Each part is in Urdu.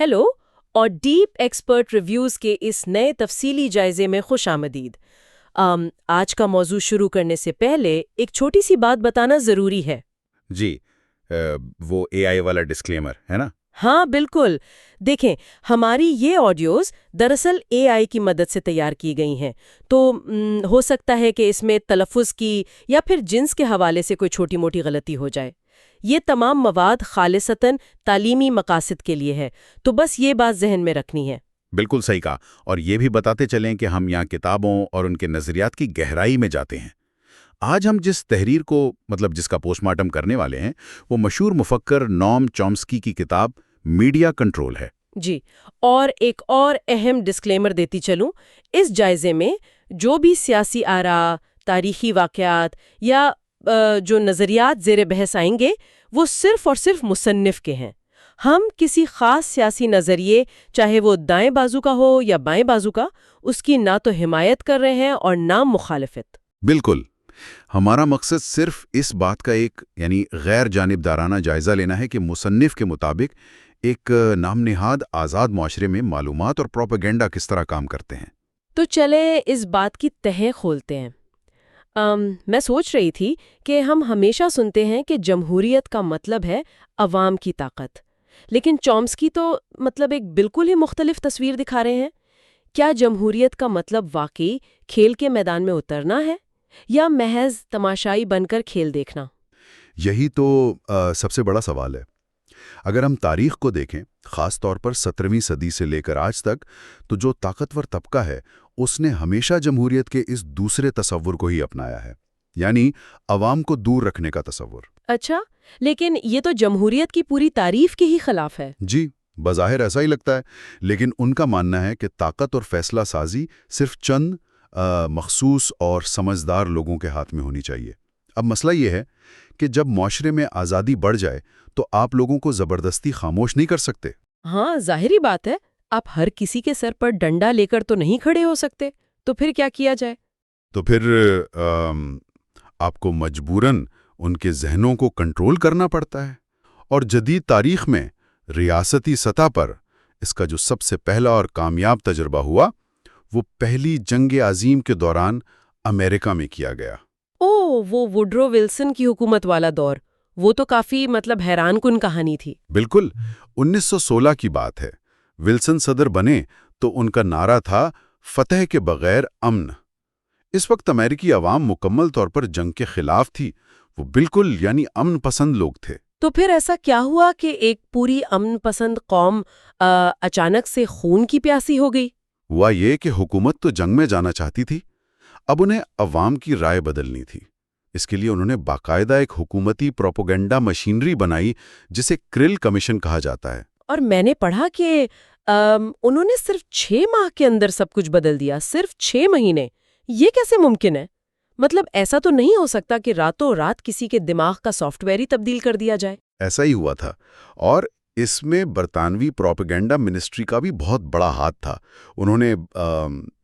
ہیلو اور ڈیپ ایکسپرٹ ریویوز کے اس نئے تفصیلی جائزے میں خوش آمدید۔ آج کا موضوع شروع کرنے سے پہلے ایک چھوٹی سی بات بتانا ضروری ہے۔ جی وہ اے آئی والا ڈسکلیمر ہے نا؟ ہاں بالکل، دیکھیں ہماری یہ آڈیوز دراصل اے آئی کی مدد سے تیار کی گئی ہیں، تو ہو سکتا ہے کہ اس میں تلفظ کی یا پھر جنس کے حوالے سے کوئی چھوٹی موٹی غلطی ہو جائے۔ یہ تمام مواد خالصتاً تعلیمی مقاصد کے لیے ہے، تو بس یہ بات ذہن میں رکھنی ہے۔ بالکل صحیح کہا، اور یہ بھی بتاتے چلیں کہ ہم یہاں کتابوں اور ان کے نظریات کی گہرائی میں جاتے ہیں۔ آج ہم جس تحریر کو جس کا پوسٹ مارٹم کرنے والے ہیں وہ مشہور مفکر نوم چومسکی کی کتاب میڈیا کنٹرول ہے۔ جی، اور ایک اور اہم ڈسکلیمر دیتی چلوں، اس جائزے میں جو بھی سیاسی آراء، تاریخی واقعات یا جو نظریات زیر بحث آئیں گے وہ صرف اور صرف مصنف کے ہیں۔ ہم کسی خاص سیاسی نظریے، چاہے وہ دائیں بازو کا ہو یا بائیں بازو کا، اس کی نہ تو حمایت کر رہے ہیں اور نہ مخالفت۔ بالکل، ہمارا مقصد صرف اس بات کا ایک غیر جانبدارانہ جائزہ لینا ہے کہ مصنف کے مطابق ایک نام نہاد آزاد معاشرے میں معلومات اور پروپیگنڈا کس طرح کام کرتے ہیں۔ تو چلے اس بات کی تہہ کھولتے ہیں۔ میں سوچ رہی تھی کہ ہم ہمیشہ سنتے ہیں کہ جمہوریت کا مطلب ہے عوام کی طاقت، لیکن چومسکی تو ایک بالکل ہی مختلف تصویر دکھا رہے ہیں۔ کیا جمہوریت کا مطلب واقعی کھیل کے میدان میں اترنا ہے یا محض تماشائی بن کر کھیل دیکھنا؟ یہی تو سب سے بڑا سوال ہے۔ اگر ہم تاریخ کو دیکھیں، خاص طور پر 17ویں صدی سے لے کر آج تک، تو جو طاقتور طبقہ ہے اس نے ہمیشہ جمہوریت کے اس دوسرے تصور کو ہی اپنایا ہے، یعنی عوام کو دور رکھنے کا تصور۔ اچھا، لیکن یہ تو جمہوریت کی پوری تعریف کے ہی خلاف ہے۔ جی، بظاہر ایسا ہی لگتا ہے، لیکن ان کا ماننا ہے کہ طاقت اور فیصلہ سازی صرف چند مخصوص اور سمجھدار لوگوں کے ہاتھ میں ہونی چاہیے۔ اب مسئلہ یہ ہے کہ جب معاشرے میں آزادی بڑھ جائے تو آپ لوگوں کو زبردستی خاموش نہیں کر سکتے۔ ہاں، ظاہری بات ہے، آپ ہر کسی کے سر پر ڈنڈا لے کر تو نہیں کھڑے ہو سکتے، تو پھر کیا کیا جائے؟ تو پھر آپ کو مجبوراً ان کے ذہنوں کو کنٹرول کرنا پڑتا ہے، اور جدید تاریخ میں ریاستی سطح پر اس کا جو سب سے پہلا اور کامیاب تجربہ ہوا وہ پہلی جنگ عظیم کے دوران امریکہ میں کیا گیا۔ وہ ووڈرو ولسن کی حکومت والا دور، وہ تو کافی حیران کن کہانی تھی۔ بالکل، 1916 کی بات ہے۔ ولسن صدر بنے تو ان کا نعرہ تھا فتح کے بغیر امن۔ اس وقت امریکی عوام مکمل طور پر جنگ کے خلاف تھی، وہ بالکل امن پسند لوگ تھے۔ تو پھر ایسا کیا ہوا کہ ایک پوری امن پسند قوم اچانک سے خون کی پیاسی ہو گئی؟ ہوا یہ کہ حکومت تو جنگ میں جانا چاہتی تھی، اب انہیں عوام کی رائے بدلنی تھی۔ اس کے لیے انہوں نے باقاعدہ ایک حکومتی پروپیگنڈا مشینری بنائی جسے کرل کمیشن کہا جاتا ہے۔ اور میں نے پڑھا کہ انہوں نے صرف 6 ماہ کے اندر سب کچھ بدل دیا، صرف 6 مہینے۔ یہ کیسے ممکن ہے؟ ایسا تو نہیں ہو سکتا کہ راتوں رات کسی کے دماغ کا سافٹ ویئر ہی تبدیل کر دیا جائے؟ ایسا ہی ہوا تھا، اور اس میں برطانوی پروپیگنڈا منسٹری کا بھی بہت بڑا ہاتھ تھا۔ انہوں نے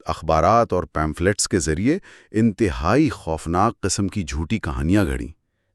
اخبارات اور پیمفلیٹس کے ذریعے انتہائی خوفناک قسم کی جھوٹی کہانیاں گھڑیں۔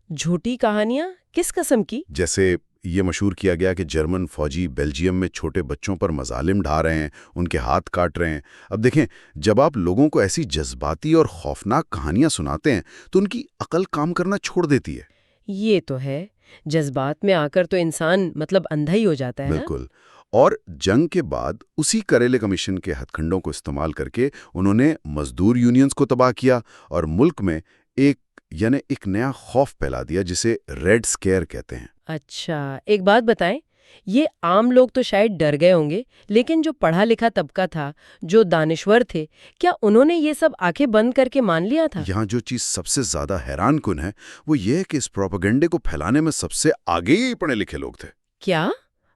جھوٹی کہانیاں کس قسم کی؟ جیسے یہ مشہور کیا گیا کہ جرمن فوجی بیلجیم میں چھوٹے بچوں پر مظالم ڈھا رہے ہیں، ان کے ہاتھ کاٹ رہے ہیں۔ اب دیکھیں، جب آپ لوگوں کو ایسی جذباتی اور خوفناک کہانیاں سناتے ہیں تو ان کی عقل کام کرنا چھوڑ دیتی ہے۔ یہ تو ہے، جذبات میں آ کر تو انسان اندھا ہی ہو جاتا ہے۔ بالکل، اور جنگ کے بعد اسی کریلے کمیشن کے ہتھ کنڈوں کو استعمال کر کے انہوں نے مزدور یونینز کو تباہ کیا اور ملک میں ایک نیا خوف پھیلا دیا جسے ریڈ سکیئر کہتے ہیں۔ اچھا، ایک بات بتائیں، یہ عام لوگ تو شاید ڈر گئے ہوں گے، لیکن جو پڑھا لکھا طبقہ تھا، جو دانشور تھے، کیا انہوں نے یہ سب آنکھیں بند کر کے مان لیا تھا؟ یہاں جو چیز سب سے زیادہ حیران کن ہے وہ یہ ہے کہ اس پروپیگنڈے کو پھیلانے میں سب سے آگے ہی پڑھے لکھے لوگ تھے۔ کیا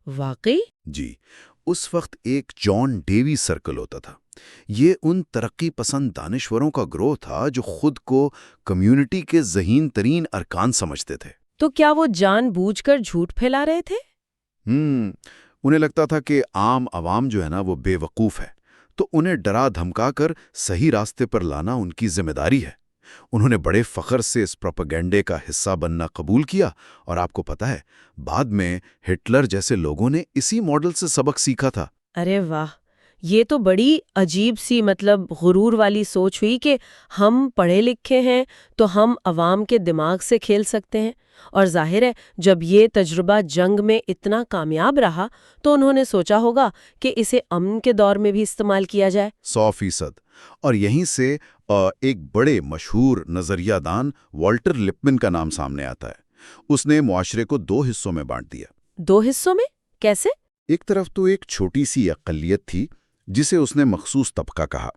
واقعی؟ جی، اس وقت ایک جان ڈیوی سرکل ہوتا تھا۔ یہ ان ترقی پسند دانشوروں کا گروہ تھا جو خود کو کمیونٹی کے ذہین ترین ارکان سمجھتے تھے۔ تو کیا وہ جان بوجھ کر جھوٹ پھیلا رہے تھے؟ انہیں لگتا تھا کہ عام عوام جو ہے نا وہ بے وقوف ہے، تو انہیں ڈرا دھمکا کر صحیح راستے پر لانا ان کی ذمہ داری ہے۔ انہوں نے بڑے فخر سے اس پروپیگنڈے کا حصہ بننا قبول کیا، اور آپ کو پتہ ہے بعد میں ہٹلر جیسے لوگوں نے اسی ماڈل سے سبق سیکھا تھا۔ ارے واہ، یہ تو بڑی عجیب سی غرور والی سوچ ہوئی کہ ہم پڑھے لکھے ہیں تو ہم عوام کے دماغ سے کھیل سکتے ہیں، اور ظاہر ہے جب یہ تجربہ جنگ میں اتنا کامیاب رہا تو انہوں نے سوچا ہوگا کہ اسے امن کے دور میں بھی استعمال کیا جائے۔ 100%۔ اور یہیں سے ایک بڑے مشہور نظریہ دان والٹر لپمن کا نام سامنے آتا ہے۔ اس نے معاشرے کو 2 حصوں میں بانٹ دیا۔ 2 حصوں میں کیسے؟ ایک طرف تو ایک چھوٹی سی اقلیت تھی جسے اس نے مخصوص طبقہ کہا،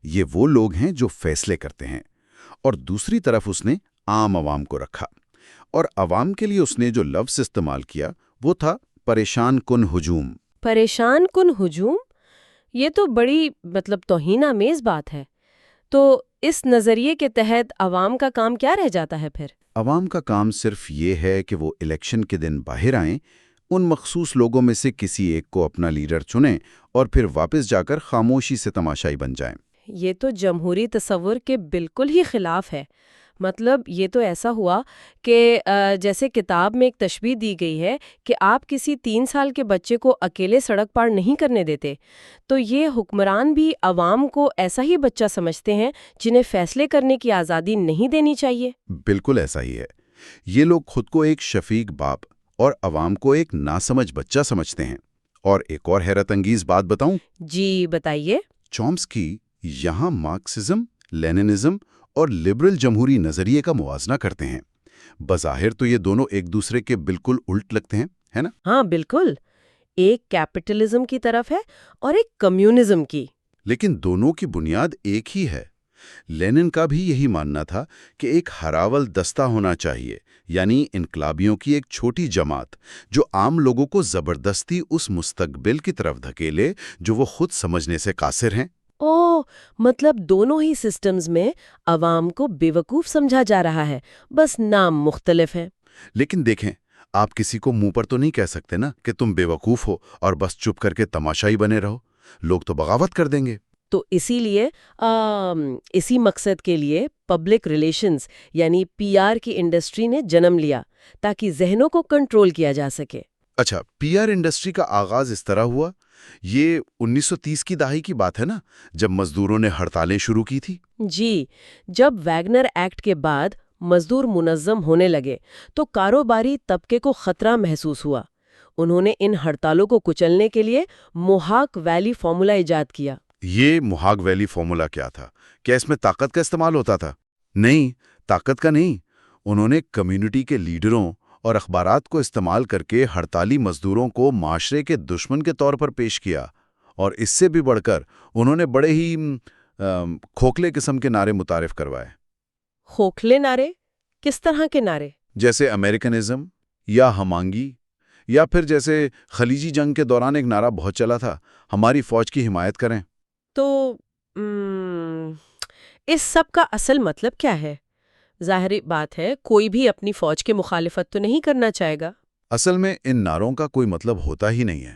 یہ وہ لوگ ہیں جو فیصلے کرتے ہیں، اور دوسری طرف اس نے عام عوام کو رکھا، اور عوام کے لیے اس نے جو لفظ استعمال کیا وہ تھا پریشان کن ہجوم۔ پریشان کن ہجوم؟ یہ تو بڑی توہین آمیز بات ہے۔ تو اس نظریے کے تحت عوام کا کام کیا رہ جاتا ہے پھر؟ عوام کا کام صرف یہ ہے کہ وہ الیکشن کے دن باہر آئیں، ان مخصوص لوگوں میں سے کسی ایک کو اپنا لیڈر چنیں، اور پھر واپس جا کر خاموشی سے تماشائی بن جائیں۔ یہ تو جمہوری تصور کے بالکل ہی خلاف ہے۔ یہ تو ایسا ہوا کہ جیسے کتاب میں ایک تشبیہ دی گئی ہے کہ آپ کسی 3 سال کے بچے کو اکیلے سڑک پار نہیں کرنے دیتے، تو یہ حکمران بھی عوام کو ایسا ہی بچہ سمجھتے ہیں جنہیں فیصلے کرنے کی آزادی نہیں دینی چاہیے۔ بالکل ایسا ہی ہے۔ یہ لوگ خود کو ایک شفیق باپ اور عوام کو ایک ناسمجھ بچہ سمجھتے ہیں۔ اور ایک اور حیرت انگیز بات بتاؤں؟ جی بتائیے۔ چومسکی یہاں مارکسزم، لیننزم اور لبرل جمہوری نظریے کا موازنہ کرتے ہیں۔ بظاہر تو یہ دونوں ایک دوسرے کے بالکل الٹ لگتے ہیں، ہے نا؟ ہاں بالکل، ایک کیپٹلزم کی طرف ہے اور ایک کمیونزم کی۔ لیکن دونوں کی بنیاد ایک ہی ہے۔ لینن کا بھی یہی ماننا تھا کہ ایک ہراول دستہ ہونا چاہیے، یعنی انقلابیوں کی ایک چھوٹی جماعت جو عام لوگوں کو زبردستی اس مستقبل کی طرف دھکیلے جو وہ خود سمجھنے سے قاصر ہیں۔ دونوں ہی سسٹمز میں عوام کو بیوقوف سمجھا جا رہا ہے، بس نام مختلف ہے۔ لیکن دیکھیں، آپ کسی کو منہ پر تو نہیں کہہ سکتے نا کہ تم بیوقوف ہو اور بس چپ کر کے تماشائی بنے رہو، لوگ تو بغاوت کر دیں گے۔ تو اسی لیے اسی مقصد کے لیے پبلک ریلیشنز یعنی PR کی انڈسٹری نے جنم لیا تاکہ ذہنوں کو کنٹرول کیا جا سکے۔ اچھا، PR انڈسٹری کا آغاز اس طرح ہوا؟ یہ 1930 کی دہائی کی بات ہے نا، جب مزدوروں نے ہڑتالیں شروع کی تھی؟ جی، جب ویگنر ایکٹ کے بعد مزدور منظم ہونے لگے تو کاروباری طبقے کو خطرہ محسوس ہوا۔ انہوں نے ان ہڑتالوں کو کچلنے کے لیے موہاک ویلی فارمولا ایجاد کیا۔ یہ موہاک ویلی فارمولا کیا تھا؟ کیا اس میں طاقت کا استعمال ہوتا تھا؟ نہیں، طاقت کا نہیں۔ انہوں نے کمیونٹی کے لیڈروں اور اخبارات کو استعمال کر کے ہڑتالی مزدوروں کو معاشرے کے دشمن کے طور پر پیش کیا، اور اس سے بھی بڑھ کر انہوں نے بڑے ہی کھوکھلے قسم کے نعرے متعارف کروائے۔ کھوکھلے نعرے؟ کس طرح کے نعرے؟ جیسے امریکنزم یا ہمانگی، یا پھر جیسے خلیجی جنگ کے دوران ایک نعرہ بہت چلا تھا، ہماری فوج کی حمایت کریں۔ تو اس سب کا اصل مطلب کیا ہے؟ ظاہری بات ہے کوئی بھی اپنی فوج کے مخالفت تو نہیں کرنا چاہے گا۔ اصل میں ان نعروں کا کوئی مطلب ہوتا ہی نہیں ہے۔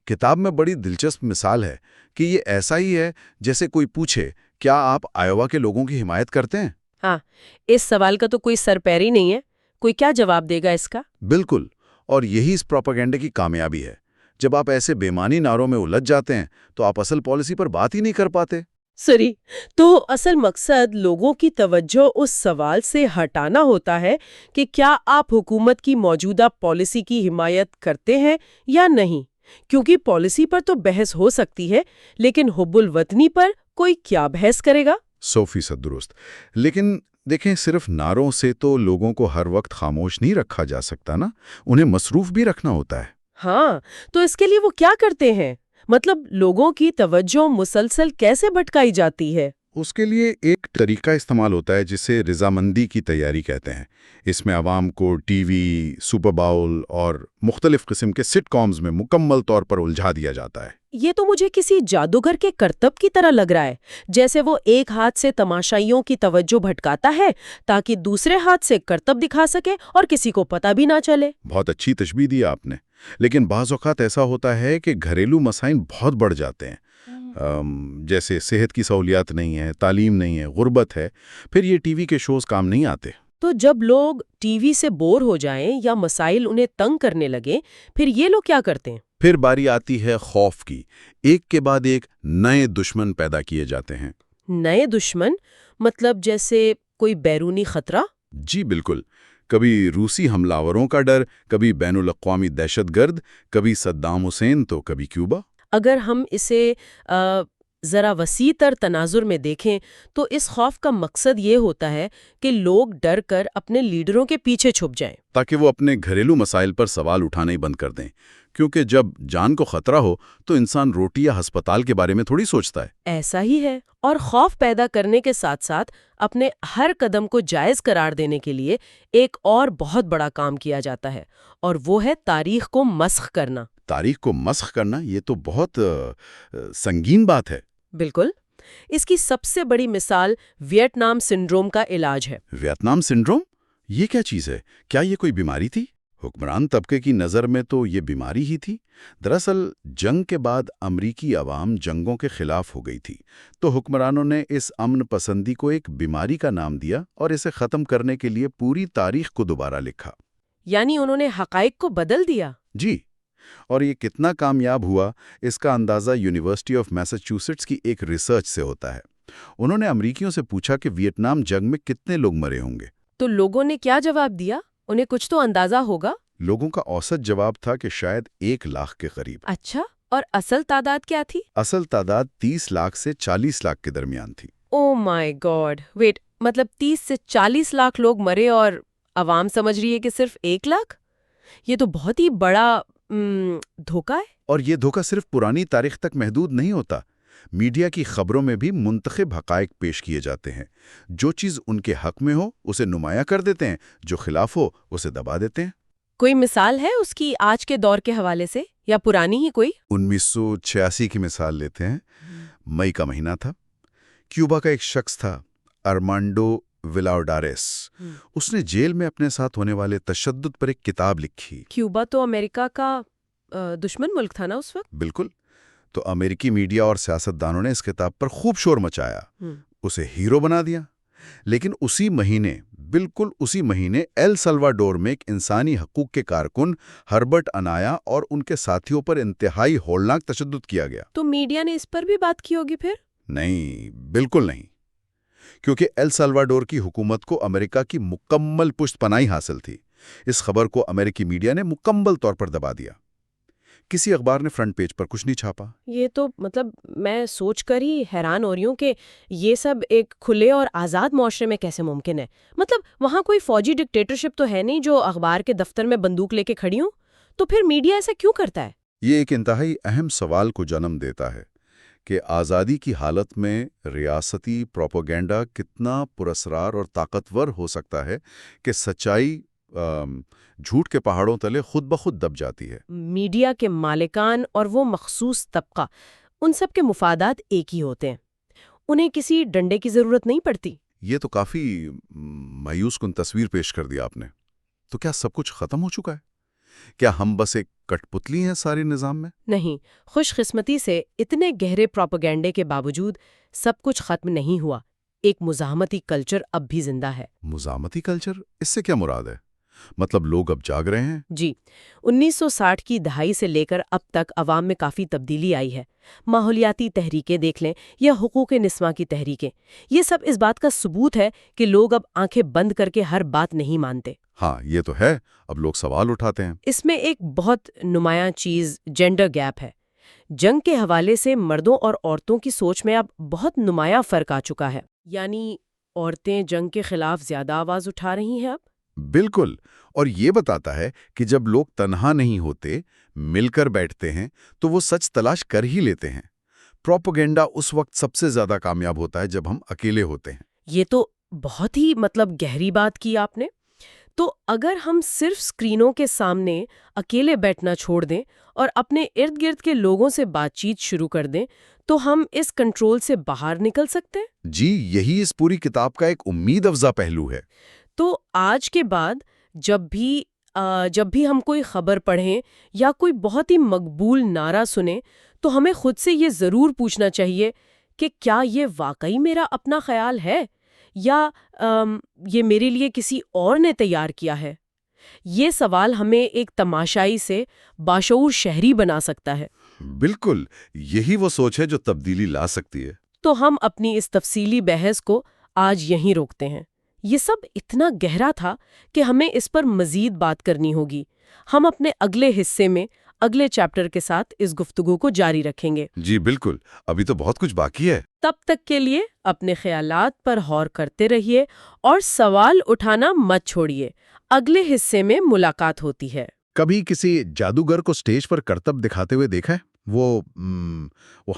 کتاب میں بڑی دلچسپ مثال ہے کہ یہ ایسا ہی ہے جیسے کوئی پوچھے، کیا آپ آئیوا کے لوگوں کی حمایت کرتے ہیں؟ ہاں، اس سوال کا تو کوئی سر پیر ہی نہیں ہے۔ کوئی کیا جواب دے گا اس کا؟ بالکل، اور یہی اس پروپیگنڈے کی کامیابی ہے۔ جب آپ ایسے بےمانی نعروں میں الجھ جاتے ہیں تو آپ اصل پالیسی پر بات ہی نہیں کر پاتے۔ تو اصل مقصد لوگوں کی توجہ اس سوال سے ہٹانا ہوتا ہے کہ کیا آپ حکومت کی موجودہ پالیسی کی حمایت کرتے ہیں یا نہیں، کیونکہ پالیسی پر تو بحث ہو سکتی ہے لیکن حب الوطنی پر کوئی کیا بحث کرے گا؟ 100% درست۔ لیکن دیکھیں، صرف نعروں سے تو لوگوں کو ہر وقت خاموش نہیں رکھا جا سکتا نا، انہیں مصروف بھی رکھنا ہوتا ہے۔ ہاں، تو اس کے لیے وہ کیا کرتے ہیں؟ لوگوں کی توجہ مسلسل کیسے بھٹکائی جاتی ہے؟ اس کے لیے ایک طریقہ استعمال ہوتا ہے جسے رضامندی کی تیاری کہتے ہیں۔ اس میں عوام کو ٹی وی، سپر باؤل اور مختلف قسم کے سٹ کامز میں مکمل طور پر الجھا دیا جاتا ہے۔ یہ تو مجھے کسی جادوگر کے کرتب کی طرح لگ رہا ہے، جیسے وہ ایک ہاتھ سے تماشائیوں کی توجہ بھٹکاتا ہے تاکہ دوسرے ہاتھ سے کرتب دکھا سکے اور کسی کو پتہ بھی نہ چلے۔ بہت اچھی تشبیہ دی آپ نے، لیکن بعض اوقات ایسا ہوتا ہے کہ گھریلو مسائل بہت بڑھ جاتے ہیں۔ جیسے صحت کی سہولیات نہیں ہے، تعلیم نہیں ہے، غربت ہے، پھر یہ ٹی وی کے شوز کام نہیں آتے۔ تو جب لوگ ٹی وی سے بور ہو جائیں یا مسائل انہیں تنگ کرنے لگے، پھر یہ لوگ کیا کرتے ہیں؟ پھر باری آتی ہے خوف کی، ایک کے بعد ایک نئے دشمن پیدا کیے جاتے ہیں۔ نئے دشمن مطلب جیسے کوئی بیرونی خطرہ؟ جی بالکل، کبھی روسی حملہ کا ڈر، کبھی بین الاقوامی دہشت گرد، کبھی صدام حسین تو کبھی کیوبا۔ اگر ہم اسے ذرا وسیع تر تناظر میں دیکھیں تو اس خوف کا مقصد یہ ہوتا ہے کہ لوگ ڈر کر اپنے لیڈروں کے پیچھے چھپ جائیں، تاکہ وہ اپنے گھریلو مسائل پر سوال اٹھانا ہی بند کر دیں، کیونکہ جب جان کو خطرہ ہو تو انسان روٹی یا ہسپتال کے بارے میں تھوڑی سوچتا ہے۔ ایسا ہی ہے، اور خوف پیدا کرنے کے ساتھ ساتھ اپنے ہر قدم کو جائز قرار دینے کے لیے ایک اور بہت بڑا کام کیا جاتا ہے، اور وہ ہے تاریخ کو مسخ کرنا۔ تاریخ کو مسخ کرنا، یہ تو بہت سنگین بات ہے۔ بالکل، اس کی سب سے بڑی مثال ویتنام سنڈروم کا علاج ہے۔ Vietnam syndrome? یہ کیا چیز ہے؟ کیا یہ کوئی بیماری تھی؟ حکمران طبقے کی نظر میں تو یہ بیماری ہی تھی۔ دراصل جنگ کے بعد امریکی عوام جنگوں کے خلاف ہو گئی تھی، تو حکمرانوں نے اس امن پسندی کو ایک بیماری کا نام دیا اور اسے ختم کرنے کے لیے پوری تاریخ کو دوبارہ لکھا۔ یعنی انہوں نے حقائق کو بدل دیا؟ جی، اور یہ کتنا کامیاب ہوا اس کا اندازہ یونیورسٹی آف میساچیوسیٹس کی ایک ریسرچ سے ہوتا ہے۔ انہوں نے امریکیوں سے پوچھا کہ ویتنام جنگ میں کتنے لوگ مرے ہوں گے۔ تو لوگوں نے کیا جواب دیا؟ انہیں کچھ تو اندازہ ہوگا۔ لوگوں کا اوسط جواب تھا کہ شاید 1 لاکھ کے قریب۔ اچھا، اور اصل تعداد کیا تھی؟ اصل تعداد 30 لاکھ سے 40 لاکھ کے درمیان تھی۔ او مائی گاڈ، ویٹ، مطلب 30 سے 40 لاکھ لوگ مرے اور عوام سمجھ رہی ہے کہ صرف 1 لاکھ؟ یہ تو بہت ہی بڑا دھوکہ ہے۔ اور یہ دھوکہ صرف پرانی تاریخ تک محدود نہیں ہوتا، میڈیا کی خبروں میں بھی منتخب حقائق پیش کیے جاتے ہیں۔ جو چیز ان کے حق میں ہو اسے نمایاں کر دیتے ہیں، جو خلاف ہو اسے دبا دیتے ہیں۔ کوئی مثال ہے اس کی آج کے دور کے حوالے سے، یا پرانی ہی کوئی؟ 1986 کی مثال لیتے ہیں۔ مئی کا مہینہ تھا۔ کیوبا کا ایک شخص تھا، ارمانڈو ولاڈارس۔ اس نے جیل میں اپنے ساتھ ہونے والے تشدد پر ایک کتاب لکھی۔ کیوبا تو امریکہ کا دشمن ملک تھا نا اس وقت؟ بالکل، تو امریکی میڈیا اور سیاستدانوں نے اس کتاب پر خوب شور مچایا، اسے ہیرو بنا دیا۔ لیکن بالکل اسی مہینے ایل سلواڈور میں ایک انسانی حقوق کے کارکن ہربرٹ انایا اور ان کے ساتھیوں پر انتہائی ہولناک تشدد کیا گیا۔ تو میڈیا نے اس پر بھی بات کی ہوگی پھر؟ نہیں، بالکل نہیں، کیونکہ ایل سلواڈور کی حکومت کو امریکہ کی مکمل پشت پناہی حاصل تھی۔ اس خبر کو امریکی میڈیا نے مکمل طور پر دبا دیا۔ کسی اخبار نے فرنٹ پیج پر کچھ نہیں چھاپا۔ یہ تو مطلب میں سوچ کر ہی حیران ہو رہی ہوں کہ یہ سب ایک کھلے اور آزاد معاشرے میں کیسے ممکن ہے۔ مطلب وہاں کوئی فوجی ڈکٹیٹرشپ تو ہے نہیں جو اخبار کے دفتر میں بندوق لے کے کھڑی ہوں، تو پھر میڈیا ایسا کیوں کرتا ہے؟ یہ ایک انتہائی اہم سوال کو جنم دیتا ہے کہ آزادی کی حالت میں ریاستی پروپیگنڈا کتنا پراسرار اور طاقتور ہو سکتا ہے کہ سچائی جھوٹ کے پہاڑوں تلے خود بخود دب جاتی ہے۔ میڈیا کے مالکان اور وہ مخصوص طبقہ، ان سب کے مفادات ایک ہی ہوتے ہیں، انہیں کسی ڈنڈے کی ضرورت نہیں پڑتی۔ یہ تو کافی مایوس کن تصویر پیش کر دیا آپ نے۔ تو کیا سب کچھ ختم ہو چکا ہے؟ کیا ہم بس ایک کٹ پتلی ہیں سارے نظام میں؟ نہیں، خوش قسمتی سے اتنے گہرے پروپیگنڈے کے باوجود سب کچھ ختم نہیں ہوا۔ ایک مزاحمتی کلچر اب بھی زندہ ہے۔ مزاحمتی کلچر؟ اس سے کیا مراد ہے؟ مطلب لوگ اب جاگ رہے ہیں؟ جی، 1960 کی دہائی سے لے کر اب تک عوام میں کافی تبدیلی آئی ہے۔ ماحولیاتی تحریکیں دیکھ لیں یا حقوق نسواں کی تحریکیں، یہ سب اس بات کا ثبوت ہے کہ لوگ اب آنکھیں بند کر کے ہر بات نہیں مانتے۔ ہاں، یہ تو ہے، اب لوگ سوال اٹھاتے ہیں۔ اس میں ایک بہت نمایاں چیز جینڈر گیپ ہے۔ جنگ کے حوالے سے مردوں اور عورتوں کی سوچ میں اب بہت نمایاں فرق آ چکا ہے۔ یعنی عورتیں جنگ کے خلاف زیادہ آواز اٹھا رہی ہیں اب۔ بالکل، اور یہ بتاتا ہے کہ جب لوگ تنہا نہیں ہوتے، مل کر بیٹھتے ہیں تو وہ سچ تلاش کر ہی لیتے ہیں۔ پروپیگنڈا اس وقت سب سے زیادہ کامیاب ہوتا ہے جب ہم اکیلے ہوتے ہیں۔ یہ تو بہت ہی گہری بات کی آپ نے۔ تو اگر ہم صرف سکرینوں کے سامنے اکیلے بیٹھنا چھوڑ دیں اور اپنے ارد گرد کے لوگوں سے بات چیت شروع کر دیں تو ہم اس کنٹرول سے باہر نکل سکتے ہیں؟ جی، یہی اس پوری کتاب کا ایک امید افزا پہلو ہے۔ تو آج کے بعد جب بھی جب بھی ہم کوئی خبر پڑھیں یا کوئی بہت ہی مقبول نعرہ سنیں تو ہمیں خود سے یہ ضرور پوچھنا چاہیے کہ کیا یہ واقعی میرا اپنا خیال ہے یا یہ میرے لیے کسی اور نے تیار کیا ہے؟ یہ سوال ہمیں ایک تماشائی سے باشعور شہری بنا سکتا ہے۔ بالکل، یہی وہ سوچ ہے جو تبدیلی لا سکتی ہے۔ تو ہم اپنی اس تفصیلی بحث کو آج یہیں روکتے ہیں۔ یہ سب اتنا گہرا تھا کہ ہمیں اس پر مزید بات کرنی ہوگی۔ ہم اپنے اگلے حصے میں اگلے چیپٹر کے ساتھ اس گفتگو کو جاری رکھیں گے۔ جی بالکل، ابھی تو بہت کچھ باقی ہے۔ تب تک کے لیے اپنے خیالات پر غور کرتے رہیے اور سوال اٹھانا مت چھوڑیے۔ اگلے حصے میں ملاقات ہوتی ہے۔ کبھی کسی جادوگر کو سٹیج پر کرتب دکھاتے ہوئے دیکھا ہے؟ وہ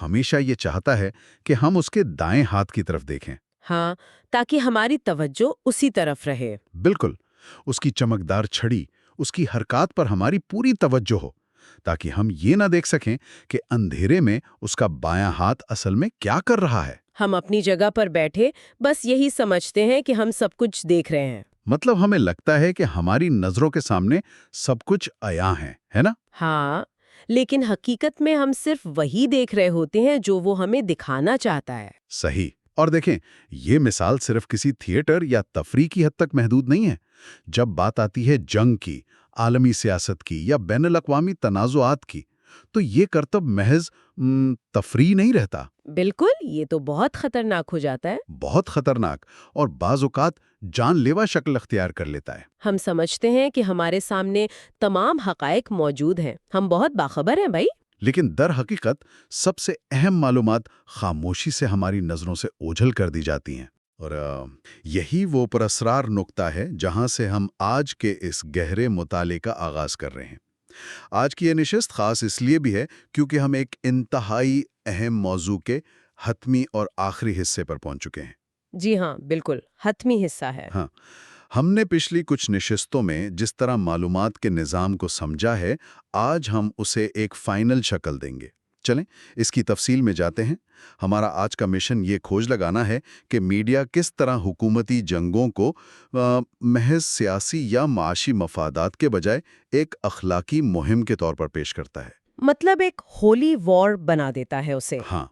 ہمیشہ یہ چاہتا ہے کہ ہم اس کے دائیں ہاتھ کی طرف دیکھیں۔ ہاں، تاکہ ہماری توجہ اسی طرف رہے۔ بالکل، اس کی چمکدار چھڑی، اس کی حرکات پر ہماری پوری توجہ ہو، تاکہ ہم یہ نہ دیکھ سکیں کہ اندھیرے میں اس کا بایاں ہاتھ اصل میں کیا کر رہا ہے۔ ہم اپنی جگہ پر بیٹھے بس یہی سمجھتے ہیں کہ ہم سب کچھ دیکھ رہے ہیں۔ مطلب ہمیں لگتا ہے کہ ہماری نظروں کے سامنے سب کچھ عیاں ہے نا؟ ہاں، لیکن حقیقت میں ہم صرف وہی دیکھ رہے ہوتے ہیں جو وہ ہمیں دکھانا چاہتا ہے۔ صحیح۔ اور دیکھیں، یہ مثال صرف کسی تھیٹر یا تفریح کی حد تک محدود نہیں ہے۔ جب بات آتی ہے جنگ کی، عالمی سیاست کی یا بین الاقوامی تنازعات کی، تو یہ کرتب محض تفریح نہیں رہتا۔ بالکل، یہ تو بہت خطرناک ہو جاتا ہے۔ بہت خطرناک، اور بعض اوقات جان لیوا شکل اختیار کر لیتا ہے۔ ہم سمجھتے ہیں کہ ہمارے سامنے تمام حقائق موجود ہیں، ہم بہت باخبر ہیں بھائی۔ لیکن در حقیقت سب سے اہم معلومات خاموشی سے ہماری نظروں سے اوجھل کر دی جاتی ہیں۔ اور یہی وہ پراسرار نقطہ ہے جہاں سے ہم آج کے اس گہرے مطالعے کا آغاز کر رہے ہیں۔ آج کی یہ نشست خاص اس لیے بھی ہے کیونکہ ہم ایک انتہائی اہم موضوع کے حتمی اور آخری حصے پر پہنچ چکے ہیں۔ جی ہاں، بالکل حتمی حصہ ہے۔ ہاں، ہم نے پچھلی کچھ نشستوں میں جس طرح معلومات کے نظام کو سمجھا ہے، آج ہم اسے ایک فائنل شکل دیں گے۔ چلیں اس کی تفصیل میں جاتے ہیں۔ ہمارا آج کا مشن یہ کھوج لگانا ہے کہ میڈیا کس طرح حکومتی جنگوں کو محض سیاسی یا معاشی مفادات کے بجائے ایک اخلاقی مہم کے طور پر پیش کرتا ہے۔ مطلب ایک ہولی وار بنا دیتا ہے اسے۔ ہاں،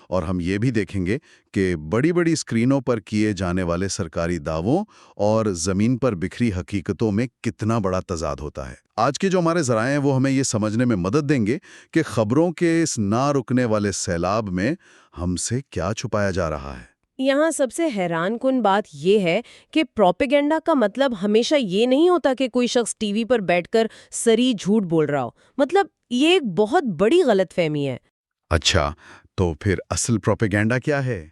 اور ہم یہ بھی دیکھیں گے کہ بڑی بڑی اسکرینوں پر کیے جانے والے سرکاری دعووں اور زمین پر بکھری حقیقتوں میں کتنا بڑا تضاد ہوتا ہے۔ آج کے جو ہمارے ذرائع ہیں وہ ہمیں یہ سمجھنے میں مدد دیں گے کہ خبروں کے اس نہ رکنے والے سیلاب میں ہم سے کیا چھپایا جا رہا ہے۔ یہاں سب سے حیران کن بات یہ ہے کہ پروپیگنڈا کا مطلب ہمیشہ یہ نہیں ہوتا کہ کوئی شخص ٹی وی پر بیٹھ کر سری جھوٹ بول رہا ہو۔ مطلب یہ ایک بہت بڑی غلط فہمی ہے۔ اچھا، تو پھر اصل پروپیگنڈا کیا ہے؟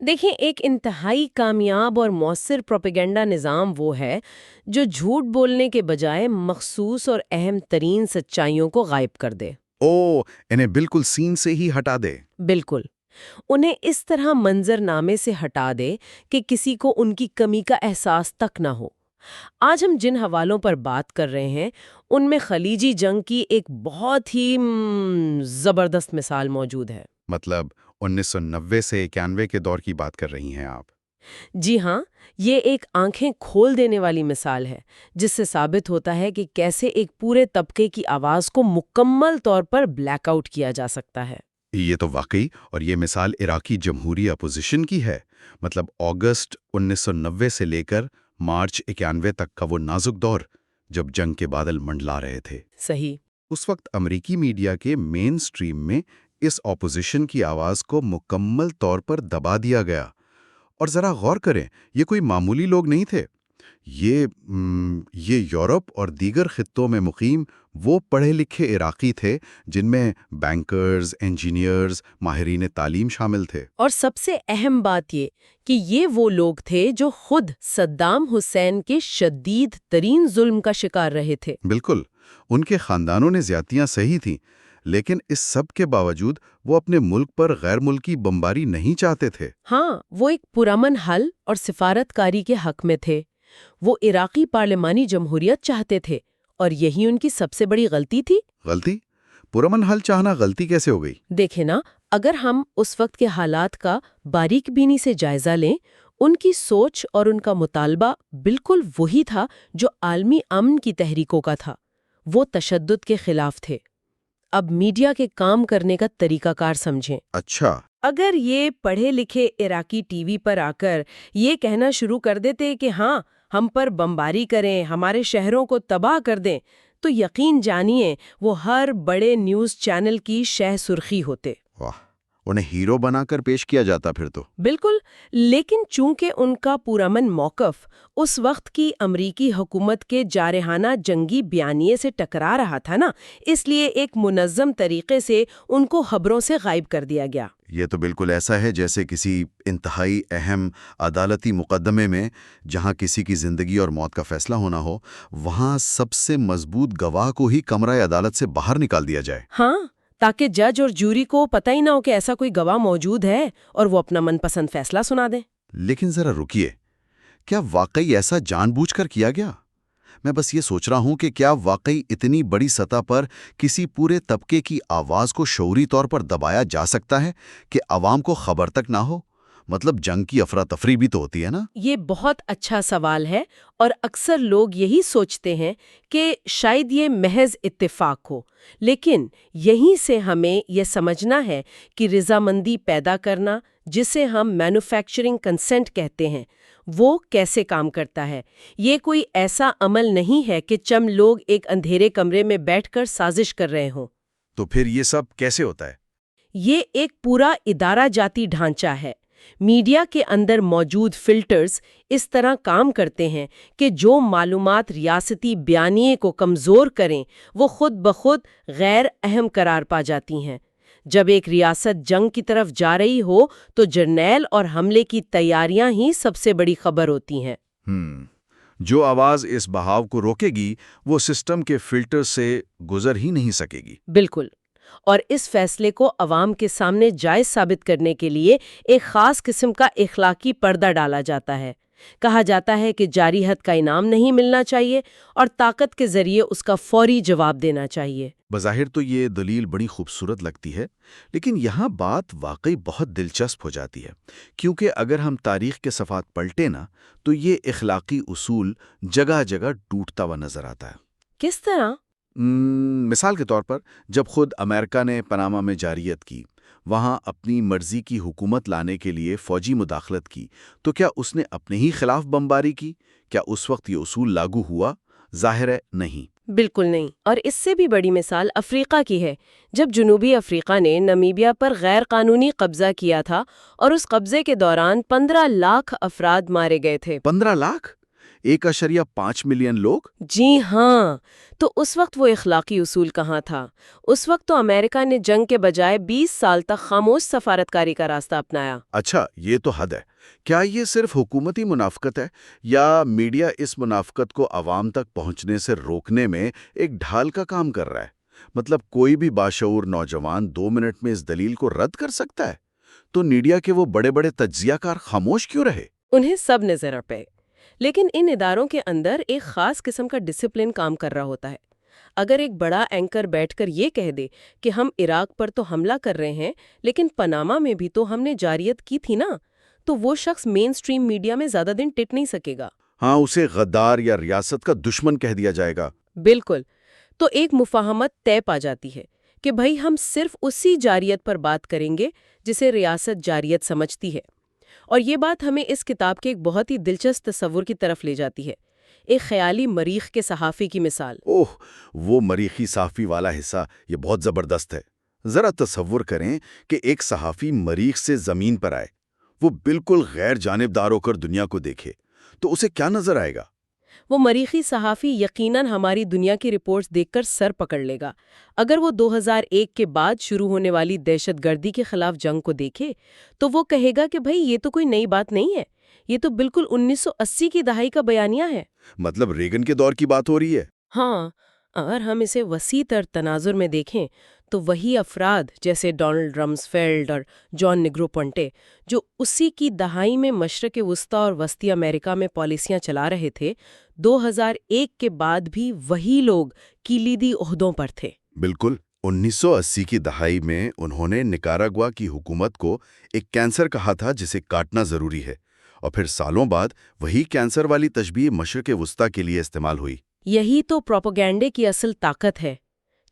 دیکھیں، ایک انتہائی کامیاب اور مؤثر پروپیگنڈا نظام وہ ہے جو جھوٹ بولنے کے بجائے مخصوص اور اہم ترین سچائیوں کو غائب کر دے۔ انہیں بالکل سین سے ہی ہٹا دے۔ بالکل، انہیں اس طرح منظر نامے سے ہٹا دے کہ کسی کو ان کی کمی کا احساس تک نہ ہو۔ آج ہم جن حوالوں پر بات کر رہے ہیں ان میں خلیجی جنگ کی ایک بہت ہی زبردست مثال موجود ہے۔ مطلب 1990 سے 91 کے دور کی بات کر رہی ہیں آپ؟ جی ہاں، یہ ایک آنکھیں کھول دینے والی مثال ہے جس سے ثابت ہوتا ہے کہ کیسے ایک پورے طبقے کی آواز کو مکمل طور پر بلیک آؤٹ کیا جا سکتا ہے۔ یہ تو واقعی، اور یہ مثال عراقی جمہوری اپوزیشن کی ہے۔ مطلب اگست 1990 سے لے کر مارچ 91 تک کا وہ نازک دور جب جنگ کے بادل منڈلا رہے تھے۔ صحیح۔ اس وقت امریکی میڈیا کے مین سٹریم میں اس اپوزیشن کی آواز کو مکمل طور پر دبا دیا گیا۔ اور ذرا غور کریں، یہ کوئی معمولی لوگ نہیں تھے۔ یہ یورپ اور دیگر خطوں میں مقیم وہ پڑھے لکھے عراقی تھے جن میں بینکرز، انجینئرز، ماہرین تعلیم شامل تھے۔ اور سب سے اہم بات یہ کہ یہ وہ لوگ تھے جو خود صدام حسین کے شدید ترین ظلم کا شکار رہے تھے۔ بالکل، ان کے خاندانوں نے زیادتیاں سہی تھیں، لیکن اس سب کے باوجود وہ اپنے ملک پر غیر ملکی بمباری نہیں چاہتے تھے۔ ہاں، وہ ایک پرامن حل اور سفارت کاری کے حق میں تھے۔ وہ عراقی پارلیمانی جمہوریت چاہتے تھے اور یہی ان کی سب سے بڑی غلطی تھی۔ غلطی؟ پرامن حل چاہنا غلطی کیسے ہو گئی؟ دیکھیں نا، اگر ہم اس وقت کے حالات کا باریک بینی سے جائزہ لیں، ان کی سوچ اور ان کا مطالبہ بالکل وہی تھا جو عالمی امن کی تحریکوں کا تھا۔ وہ تشدد کے خلاف تھے۔ اب میڈیا کے کام کرنے کا طریقہ کار سمجھیں۔ اچھا، اگر یہ پڑھے لکھے عراقی ٹی وی پر آ کر یہ کہنا شروع کر دیتے کہ ہاں ہم پر بمباری کریں، ہمارے شہروں کو تباہ کر دیں، تو یقین جانیے وہ ہر بڑے نیوز چینل کی شہ سرخی ہوتے۔ واہ، انہیں ہیرو بنا کر پیش کیا جاتا پھر تو۔ بالکل، لیکن چونکہ ان کا پرامن موقف اس وقت کی امریکی حکومت کے جارحانہ جنگی بیانیے سے ٹکرا رہا تھا نا، اس لیے ایک منظم طریقے سے ان کو خبروں سے غائب کر دیا گیا۔ یہ تو بالکل ایسا ہے جیسے کسی انتہائی اہم عدالتی مقدمے میں جہاں کسی کی زندگی اور موت کا فیصلہ ہونا ہو، وہاں سب سے مضبوط گواہ کو ہی کمرہ عدالت سے باہر نکال دیا جائے۔ ہاں، تاکہ جج اور جوری کو پتہ ہی نہ ہو کہ ایسا کوئی گواہ موجود ہے اور وہ اپنا من پسند فیصلہ سنا دیں۔ لیکن ذرا رکیے، کیا واقعی ایسا جان بوجھ کر کیا گیا؟ میں بس یہ سوچ رہا ہوں کہ کیا واقعی اتنی بڑی سطح پر کسی پورے طبقے کی آواز کو شعوری طور پر دبایا جا سکتا ہے کہ عوام کو خبر تک نہ ہو؟ مطلب جنگ کی افراتفری بھی تو ہوتی ہے نا؟ یہ بہت اچھا سوال ہے، اور اکثر لوگ یہی سوچتے ہیں کہ شاید یہ محض اتفاق ہو، لیکن یہیں سے ہمیں یہ سمجھنا ہے کہ رضامندی پیدا کرنا، جسے ہم مینوفیکچرنگ کنسنٹ کہتے ہیں، وہ کیسے کام کرتا ہے۔ یہ کوئی ایسا عمل نہیں ہے کہ چند لوگ ایک اندھیرے کمرے میں بیٹھ کر سازش کر رہے ہوں۔ تو پھر یہ سب کیسے ہوتا ہے؟ یہ ایک پورا ادارہ جاتی ڈھانچہ ہے۔ میڈیا کے اندر موجود فلٹرز اس طرح کام کرتے ہیں کہ جو معلومات ریاستی بیانیے کو کمزور کریں وہ خود بخود غیر اہم قرار پا جاتی ہیں۔ جب ایک ریاست جنگ کی طرف جا رہی ہو تو جرنیل اور حملے کی تیاریاں ہی سب سے بڑی خبر ہوتی ہیں۔ جو آواز اس بہاؤ کو روکے گی وہ سسٹم کے فلٹر سے گزر ہی نہیں سکے گی۔ بالکل، اور اس فیصلے کو عوام کے سامنے جائز ثابت کرنے کے لیے ایک خاص قسم کا اخلاقی پردہ ڈالا جاتا ہے۔ کہا جاتا ہے کہ جاری حد کا انعام نہیں ملنا چاہیے اور طاقت کے ذریعے اس کا فوری جواب دینا چاہیے۔ بظاہر تو یہ دلیل بڑی خوبصورت لگتی ہے، لیکن یہاں بات واقعی بہت دلچسپ ہو جاتی ہے، کیونکہ اگر ہم تاریخ کے صفحات پلٹیں نا تو یہ اخلاقی اصول جگہ جگہ ٹوٹتا ہوا نظر آتا ہے۔ کس طرح؟ مثال کے طور پر جب خود امریکہ نے پاناما میں جارحیت کی، وہاں اپنی مرضی کی حکومت لانے کے لیے فوجی مداخلت کی، تو کیا اس نے اپنے ہی خلاف بمباری کی؟ کیا اس وقت یہ اصول لاگو ہوا؟ ظاہر ہے نہیں۔ بالکل نہیں، اور اس سے بھی بڑی مثال افریقہ کی ہے۔ جب جنوبی افریقہ نے نمیبیا پر غیر قانونی قبضہ کیا تھا اور اس قبضے کے دوران 15 لاکھ افراد مارے گئے تھے۔ 15 لاکھ؟ 1.5 ملین لوگ؟ جی ہاں، تو اس وقت وہ اخلاقی اصول کہاں تھا؟ اس وقت تو امریکہ نے جنگ کے بجائے 20 سال تک خاموش سفارتکاری کا راستہ اپنایا۔ اچھا، یہ تو حد ہے۔ کیا یہ صرف حکومتی منافقت ہے یا میڈیا اس منافقت کو عوام تک پہنچنے سے روکنے میں ایک ڈھال کا کام کر رہا ہے؟ مطلب کوئی بھی باشعور نوجوان 2 منٹ میں اس دلیل کو رد کر سکتا ہے، تو میڈیا کے وہ بڑے بڑے تجزیہ کار خاموش کیوں رہے؟ انہیں سب نظر آ پے، لیکن ان اداروں کے اندر ایک خاص قسم کا ڈسپلن کام کر رہا ہوتا ہے۔ اگر ایک بڑا اینکر بیٹھ کر یہ کہہ دے کہ ہم عراق پر تو حملہ کر رہے ہیں لیکن پاناما میں بھی تو ہم نے جارحیت کی تھی نا، تو وہ شخص مین سٹریم میڈیا میں زیادہ دن ٹک نہیں سکے گا۔ ہاں، اسے غدار یا ریاست کا دشمن کہہ دیا جائے گا۔ بالکل، تو ایک مفاہمت طے پا جاتی ہے کہ بھائی ہم صرف اسی جارحیت پر بات کریں گے جسے ریاست جارحیت سمجھتی ہے۔ اور یہ بات ہمیں اس کتاب کے ایک بہت ہی دلچسپ تصور کی طرف لے جاتی ہے، ایک خیالی مریخ کے صحافی کی مثال۔ اوہ، وہ مریخی صحافی والا حصہ یہ بہت زبردست ہے۔ ذرا تصور کریں کہ ایک صحافی مریخ سے زمین پر آئے، وہ بالکل غیر جانبدار ہو کر دنیا کو دیکھے، تو اسے کیا نظر آئے گا؟ وہ مریخی صحافی یقیناً ہماری دنیا کی رپورٹس دیکھ کر سر پکڑ لے گا۔ اگر وہ 2001 کے بعد شروع ہونے والی دہشت گردی کے خلاف جنگ کو دیکھے تو وہ کہے گا کہ بھئی یہ تو کوئی نئی بات نہیں ہے، یہ تو بالکل 1980 کی دہائی کا بیانیہ ہے۔ مطلب ریگن کے دور کی بات ہو رہی ہے۔ ہاں، اگر ہم اسے وسیع تر تناظر میں دیکھیں تو وہی افراد جیسے ڈونلڈ رمزفیلڈ اور جان نیگروپونٹے جو اسی کی دہائی میں مشرق وسطی اور وسطی امریکہ میں پالیسیاں چلا رہے تھے، 2001 کے بعد بھی وہی لوگ کلیدی عہدوں پر تھے۔ بالکل، 1980 کی دہائی میں انہوں نے نکاراگوا کی حکومت کو ایک کینسر کہا تھا جسے کاٹنا ضروری ہے، اور پھر سالوں بعد وہی کینسر والی تشبیہ مشرق وسطیٰ کے لیے استعمال ہوئی۔ یہی تو پروپیگنڈے کی اصل طاقت ہے۔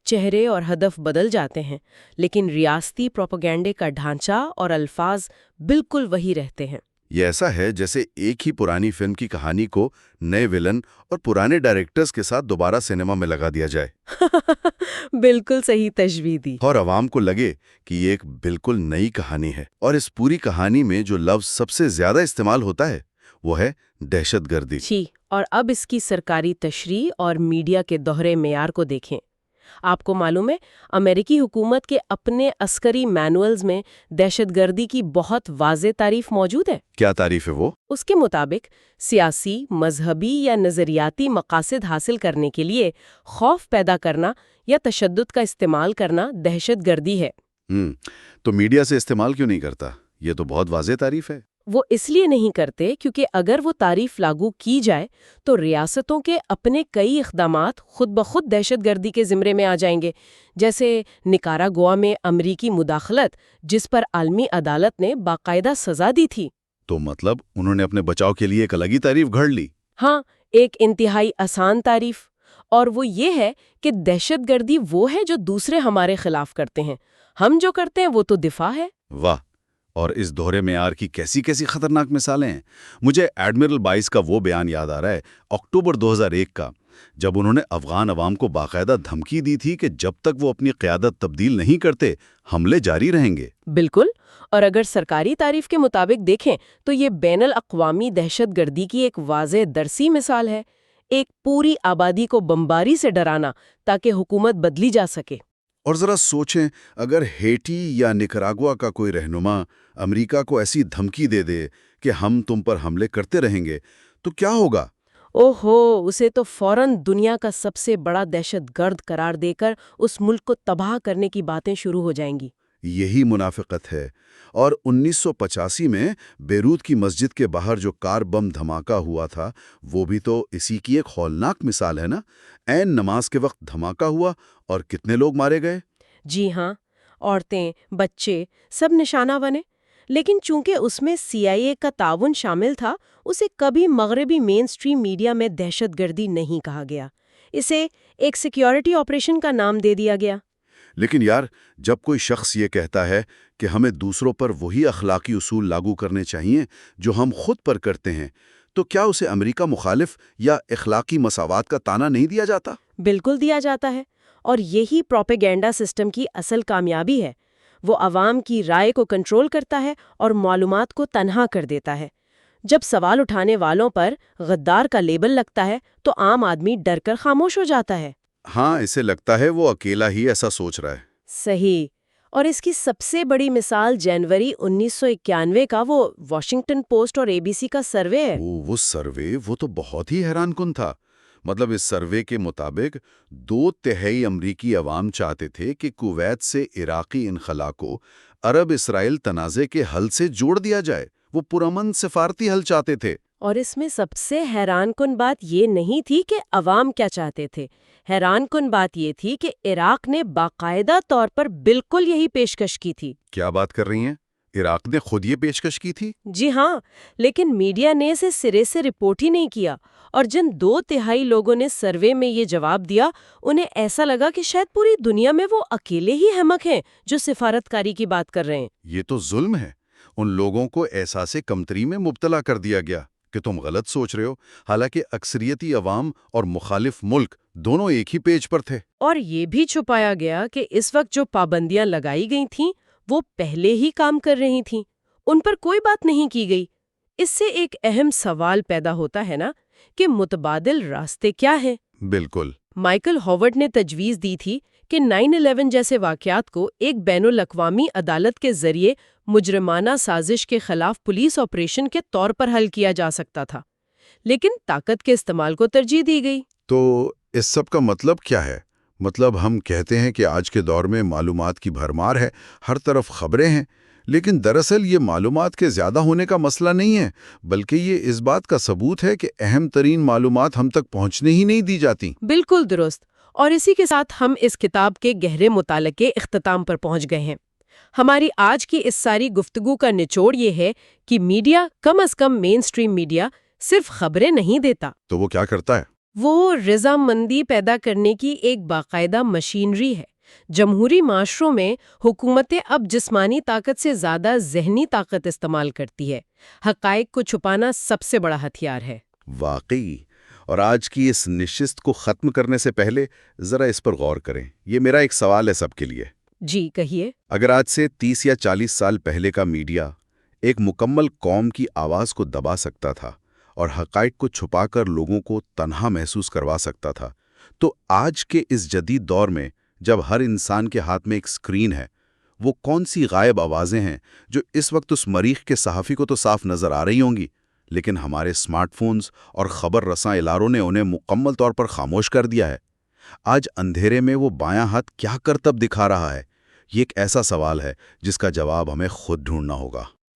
چہرے اور ہدف بدل جاتے ہیں، لیکن ریاستی پروپیگنڈے کا ڈھانچہ اور الفاظ بالکل وہی رہتے ہیں۔ یہ ایسا ہے جیسے ایک ہی پرانی فلم کی کہانی کو نئے ویلن اور پرانے ڈائریکٹرز کے ساتھ دوبارہ سینما میں لگا دیا جائے بالکل صحیح تشبیہ دی۔ اور عوام کو لگے کہ یہ ایک بالکل نئی کہانی ہے، اور اس پوری کہانی میں جو لفظ سب سے زیادہ استعمال ہوتا ہے وہ ہے دہشت گردی۔ جی، اور اب اس کی سرکاری تشریح اور میڈیا کے دوہرے معیار کو دیکھیں۔ آپ کو معلوم ہے، امریکی حکومت کے اپنے عسکری مینولز میں دہشت گردی کی بہت واضح تعریف موجود ہے۔ کیا تعریف ہے وہ؟ اس کے مطابق سیاسی، مذہبی یا نظریاتی مقاصد حاصل کرنے کے لیے خوف پیدا کرنا یا تشدد کا استعمال کرنا دہشت گردی ہے۔ تو میڈیا سے استعمال کیوں نہیں کرتا؟ یہ تو بہت واضح تعریف ہے۔ وہ اس لیے نہیں کرتے کیونکہ اگر وہ تعریف لاگو کی جائے تو ریاستوں کے اپنے کئی اقدامات خود بخود دہشت گردی کے زمرے میں آ جائیں گے، جیسے نکاراگوا میں امریکی مداخلت، جس پر عالمی عدالت نے باقاعدہ سزا دی تھی۔ تو مطلب انہوں نے اپنے بچاؤ کے لیے ایک الگ ہی تعریف گھڑ لی۔ ہاں، ایک انتہائی آسان تعریف، اور وہ یہ ہے کہ دہشت گردی وہ ہے جو دوسرے ہمارے خلاف کرتے ہیں، ہم جو کرتے ہیں وہ تو دفاع ہے۔ واہ! اور اس دوہرے معیار کی کیسی کیسی خطرناک مثالیں ہیں۔ مجھے ایڈمرل بائس کا وہ بیان یاد آ رہا ہے، اکتوبر 2001 کا، جب انہوں نے افغان عوام کو باقاعدہ دھمکی دی تھی کہ جب تک وہ اپنی قیادت تبدیل نہیں کرتے حملے جاری رہیں گے۔ بالکل، اور اگر سرکاری تعریف کے مطابق دیکھیں تو یہ بین الاقوامی دہشت گردی کی ایک واضح درسی مثال ہے، ایک پوری آبادی کو بمباری سے ڈرانا تاکہ حکومت بدلی جا سکے۔ اور ذرا سوچیں، اگر ہیٹی یا نکراگوا کا کوئی رہنما امریکہ کو ایسی دھمکی دے دے کہ ہم تم پر حملے کرتے رہیں گے تو کیا ہوگا؟ اوہو، اسے تو فوراً دنیا کا سب سے بڑا دہشت گرد قرار دے کر اس ملک کو تباہ کرنے کی باتیں شروع ہو جائیں گی۔ یہی منافقت ہے۔ اور 1985 میں بیروت کی مسجد کے باہر جو کار بم دھماکہ ہوا تھا، وہ بھی تو اسی کی ایک ہولناک مثال ہے نا۔ عین نماز کے وقت دھماکہ ہوا اور کتنے لوگ مارے گئے۔ جی ہاں، عورتیں، بچے، سب نشانہ بنے، لیکن چونکہ اس میں CIA کا تعاون شامل تھا، اسے کبھی مغربی مین سٹریم میڈیا میں دہشت گردی نہیں کہا گیا، اسے ایک سیکیورٹی آپریشن کا نام دے دیا گیا۔ لیکن یار، جب کوئی شخص یہ کہتا ہے کہ ہمیں دوسروں پر وہی اخلاقی اصول لاگو کرنے چاہیے جو ہم خود پر کرتے ہیں، تو کیا اسے امریکہ مخالف یا اخلاقی مساوات کا طعنہ نہیں دیا جاتا؟ بالکل دیا جاتا ہے، اور یہی پروپیگنڈا سسٹم کی اصل کامیابی ہے۔ وہ عوام کی رائے کو کنٹرول کرتا ہے اور معلومات کو تنہا کر دیتا ہے۔ جب سوال اٹھانے والوں پر غدار کا لیبل لگتا ہے تو عام آدمی ڈر کر خاموش ہو جاتا ہے۔ ہاں، اسے لگتا ہے وہ اکیلا ہی ایسا سوچ رہا ہے۔ صحیح، اور اس کی سب سے بڑی مثال جنوری 1991 کا وہ واشنگٹن پوسٹ اور ABC کا سروے ہے۔ وہ سروے وہ تو بہت ہی حیران کن تھا۔ مطلب اس سروے کے مطابق 2/3 امریکی عوام چاہتے تھے کہ کویت سے عراقی انخلا کو عرب اسرائیل تنازع کے حل سے جوڑ دیا جائے۔ وہ پرامن سفارتی حل چاہتے تھے۔ اور اس میں سب سے حیران کن بات یہ نہیں تھی کہ عوام کیا چاہتے تھے، حیران کن بات یہ تھی کہ عراق نے باقاعدہ طور پر بالکل یہی پیشکش کی تھی۔ کیا بات کر رہی ہیں؟ عراق نے خود یہ پیشکش کی تھی؟ جی ہاں، لیکن میڈیا نے اسے سرے سے رپورٹ ہی نہیں کیا، اور جن 2/3 لوگوں نے سروے میں یہ جواب دیا، انہیں ایسا لگا کہ شاید پوری دنیا میں وہ اکیلے ہی احمق ہیں جو سفارتکاری کی بات کر رہے ہیں۔ یہ تو ظلم ہے۔ ان لوگوں کو احساس کمتری میں مبتلا کر دیا گیا کہ تم غلط سوچ رہے ہو، حالانکہ اکثریتی عوام اور مخالف ملک دونوں ایک ہی پیج پر تھے۔ اور یہ بھی چھپایا گیا کہ اس وقت جو پابندیاں لگائی گئی تھیں وہ پہلے ہی کام کر رہی تھیں، ان پر کوئی بات نہیں کی گئی۔ اس سے ایک اہم سوال پیدا ہوتا ہے نا کہ متبادل راستے کیا ہیں؟ بالکل۔ مائیکل ہاورڈ نے تجویز دی تھی کہ 9/11 جیسے واقعات کو ایک بین الاقوامی عدالت کے ذریعے مجرمانہ سازش کے خلاف پولیس آپریشن کے طور پر حل کیا جا سکتا تھا، لیکن طاقت کے استعمال کو ترجیح دی گئی۔ تو اس سب کا مطلب کیا ہے؟ مطلب ہم کہتے ہیں کہ آج کے دور میں معلومات کی بھرمار ہے، ہر طرف خبریں ہیں، لیکن دراصل یہ معلومات کے زیادہ ہونے کا مسئلہ نہیں ہے، بلکہ یہ اس بات کا ثبوت ہے کہ اہم ترین معلومات ہم تک پہنچنے ہی نہیں دی جاتی۔ بالکل درست، اور اسی کے ساتھ ہم اس کتاب کے گہرے مطالعے کے اختتام پر پہنچ گئے ہیں۔ ہماری آج کی اس ساری گفتگو کا نچوڑ یہ ہے کہ میڈیا کم از کم مین سٹریم میڈیا صرف خبریں نہیں دیتا، تو وہ کیا کرتا ہے؟ وہ رضامندی پیدا کرنے کی ایک باقاعدہ مشینری ہے۔ جمہوری معاشروں میں حکومتیں اب جسمانی طاقت سے زیادہ ذہنی طاقت استعمال کرتی ہے۔ حقائق کو چھپانا سب سے بڑا ہتھیار ہے۔ واقعی۔ اور آج کی اس نشست کو ختم کرنے سے پہلے ذرا اس پر غور کریں۔ یہ میرا ایک سوال ہے سب کے لیے۔ جی کہیے۔ اگر آج سے 30 یا 40 سال پہلے کا میڈیا ایک مکمل قوم کی آواز کو دبا سکتا تھا اور حقائق کو چھپا کر لوگوں کو تنہا محسوس کروا سکتا تھا، تو آج کے اس جدید دور میں جب ہر انسان کے ہاتھ میں ایک اسکرین ہے، وہ کون سی غائب آوازیں ہیں جو اس وقت اس مریخ کے صحافی کو تو صاف نظر آ رہی ہوں گی، لیکن ہمارے اسمارٹ فونز اور خبر رساں اداروں نے انہیں مکمل طور پر خاموش کر دیا ہے؟ آج اندھیرے میں وہ بایاں ہاتھ کیا کرتب دکھا رہا ہے؟ یہ ایک ایسا سوال ہے جس کا جواب ہمیں خود ڈھونڈنا ہوگا۔